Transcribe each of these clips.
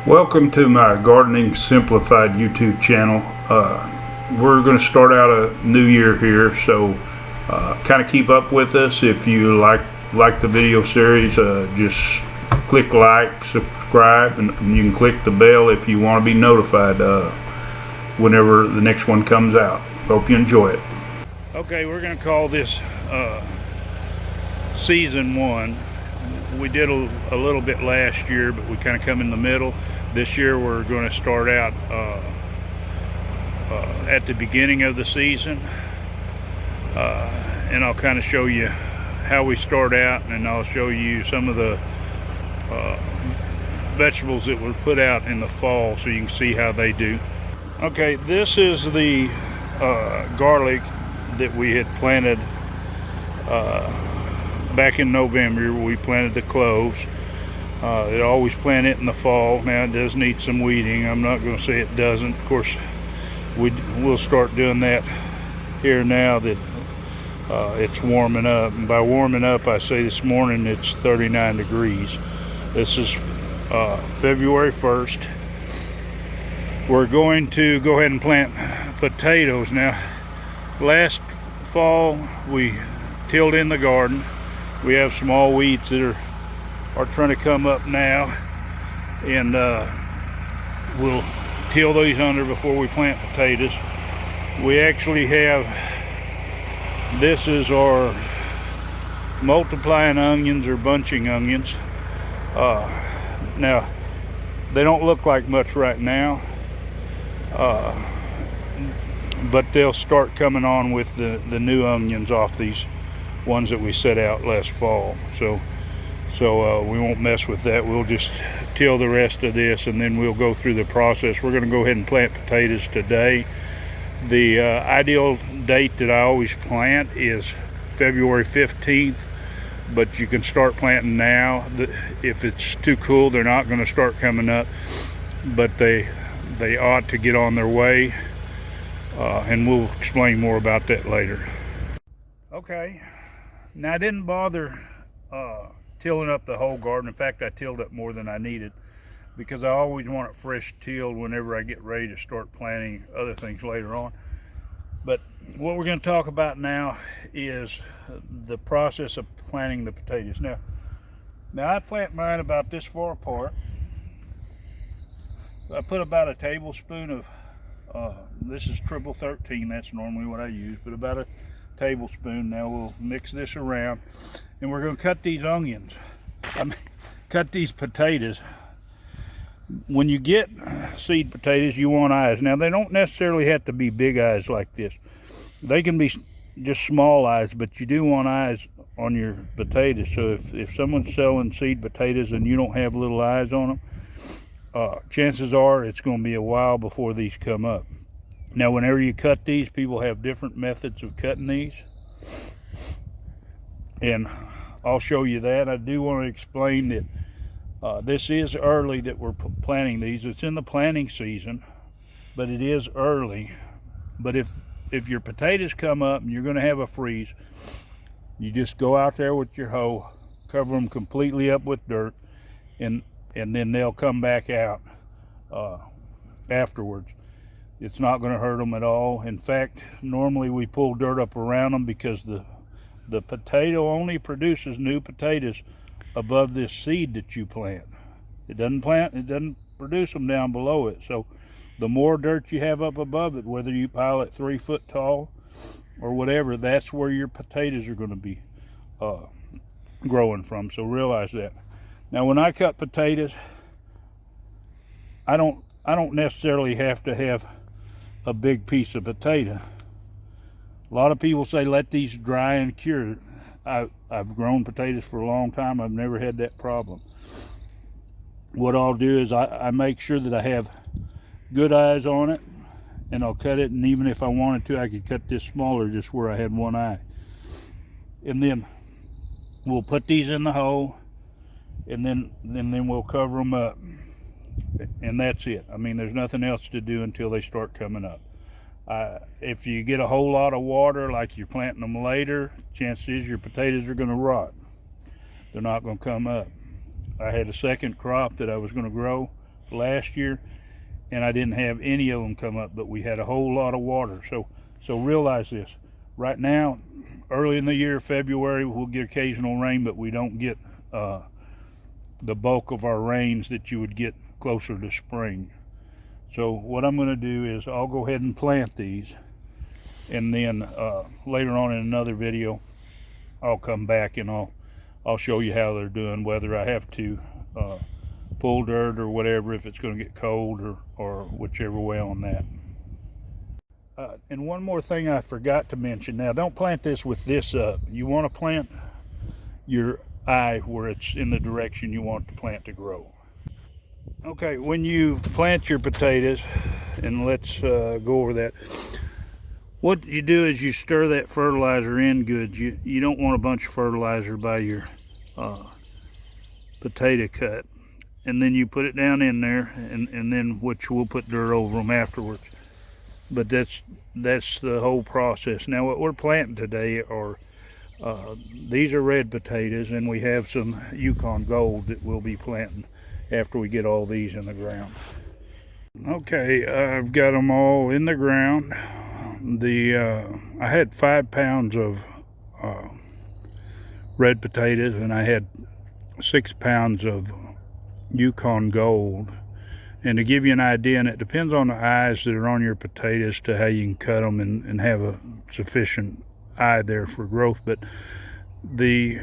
Welcome to my Gardening Simplified YouTube channel. We're going to start out a new year here, so kind of keep up with us. If you like the video series, just click like, subscribe, and you can click the bell if you want to be notified whenever the next one comes out. Hope you enjoy it. Okay, we're going to call this season 1. We did a little bit last year, but we kind of come in the middle. This year we're going to start out at the beginning of the season, and I'll kind of show you how we start out, and I'll show you some of the vegetables that were put out in the fall so you can see how they do. Okay, this is the garlic that we had planted back in November. We planted the cloves. They always plant it in the fall. Now it does need some weeding. I'm not going to say it doesn't. Of course, we'll start doing that here now that it's warming up. And by warming up, I say this morning it's 39 degrees. This is February 1st. We're going to go ahead and plant potatoes. Now, last fall we tilled in the garden. We have small weeds that are trying to come up now, and we'll till these under before we plant potatoes. We actually have, this is our multiplying onions or bunching onions. Now they don't look like much right now, but they'll start coming on with the new onions off these ones that we set out last fall. So we won't mess with that. We'll just till the rest of this, and then we'll go through the process. We're going to go ahead and plant potatoes today. The ideal date that I always plant is February 15th, but you can start planting now. If it's too cool, they're not going to start coming up, but they ought to get on their way, and we'll explain more about that later. Okay, now I didn't bother tilling up the whole garden. In fact, I tilled up more than I needed because I always want it fresh tilled whenever I get ready to start planting other things later on. But what we're going to talk about now is the process of planting the potatoes. Now I plant mine about this far apart. I put about a tablespoon of this is triple 13, that's normally what I use, but about a tablespoon. Now we'll mix this around, and we're going to cut these onions. Cut these potatoes. When you get seed potatoes, you want eyes. Now they don't necessarily have to be big eyes like this. They can be just small eyes, but you do want eyes on your potatoes. So if someone's selling seed potatoes and you don't have little eyes on them, chances are it's going to be a while before these come up. Now, whenever you cut these, people have different methods of cutting these, and I'll show you that. I do want to explain that this is early that we're planting these. It's in the planting season, but it is early. But if your potatoes come up and you're going to have a freeze, you just go out there with your hoe, cover them completely up with dirt, and then they'll come back out afterwards. It's not going to hurt them at all. In fact, normally we pull dirt up around them because the potato only produces new potatoes above this seed that you plant. It doesn't produce them down below it. So the more dirt you have up above it, whether you pile it 3 foot tall or whatever, that's where your potatoes are going to be growing from. So realize that. Now when I cut potatoes, I don't necessarily have to have a big piece of potato. A lot of people say let these dry and cure. I've grown potatoes for a long time. I've never had that problem. What I'll do is I make sure that I have good eyes on it, and I'll cut it, and even if I wanted to, I could cut this smaller just where I had one eye. And then we'll put these in the hole, and then we'll cover them up. And that's it. I mean, there's nothing else to do until they start coming up. If you get a whole lot of water, like you're planting them later, chances is your potatoes are going to rot. They're not going to come up. I had a second crop that I was going to grow last year, and I didn't have any of them come up, but we had a whole lot of water. So realize this. Right now, early in the year, February, we'll get occasional rain, but we don't get the bulk of our rains that you would get closer to spring. So what I'm going to do is I'll go ahead and plant these, and then later on in another video I'll come back and I'll show you how they're doing, whether I have to pull dirt or whatever, if it's going to get cold or whichever way on that. And one more thing I forgot to mention. Now, don't plant this with this up. You want to plant your eye where it's in the direction you want the plant to grow. Okay, when you plant your potatoes, and let's go over that. What you do is you stir that fertilizer in good. You don't want a bunch of fertilizer by your potato cut. And then you put it down in there, and then which we'll put dirt over them afterwards. But that's the whole process. Now what we're planting today are these are red potatoes, and we have some Yukon Gold that we'll be planting after we get all these in the ground. Okay, I've got them all in the ground. I had 5 pounds of red potatoes, and I had 6 pounds of Yukon Gold. And to give you an idea, and it depends on the eyes that are on your potatoes to how you can cut them and have a sufficient eye there for growth. But the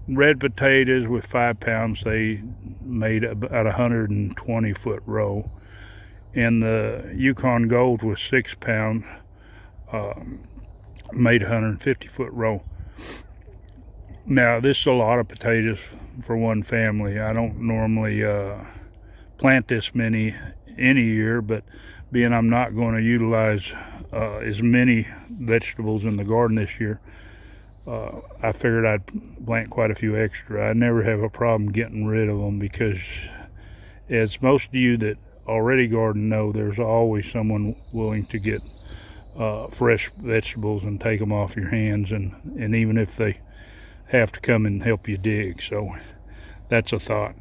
red potatoes with 5 pounds, they made about 120 foot row. And the Yukon Gold with 6 pounds made 150 foot row. Now, this is a lot of potatoes for one family. I don't normally plant this many in a year, but being I'm not going to utilize as many vegetables in the garden this year, I figured I'd plant quite a few extra. I never have a problem getting rid of them because, as most of you that already garden know, there's always someone willing to get fresh vegetables and take them off your hands, and even if they have to come and help you dig. So that's a thought.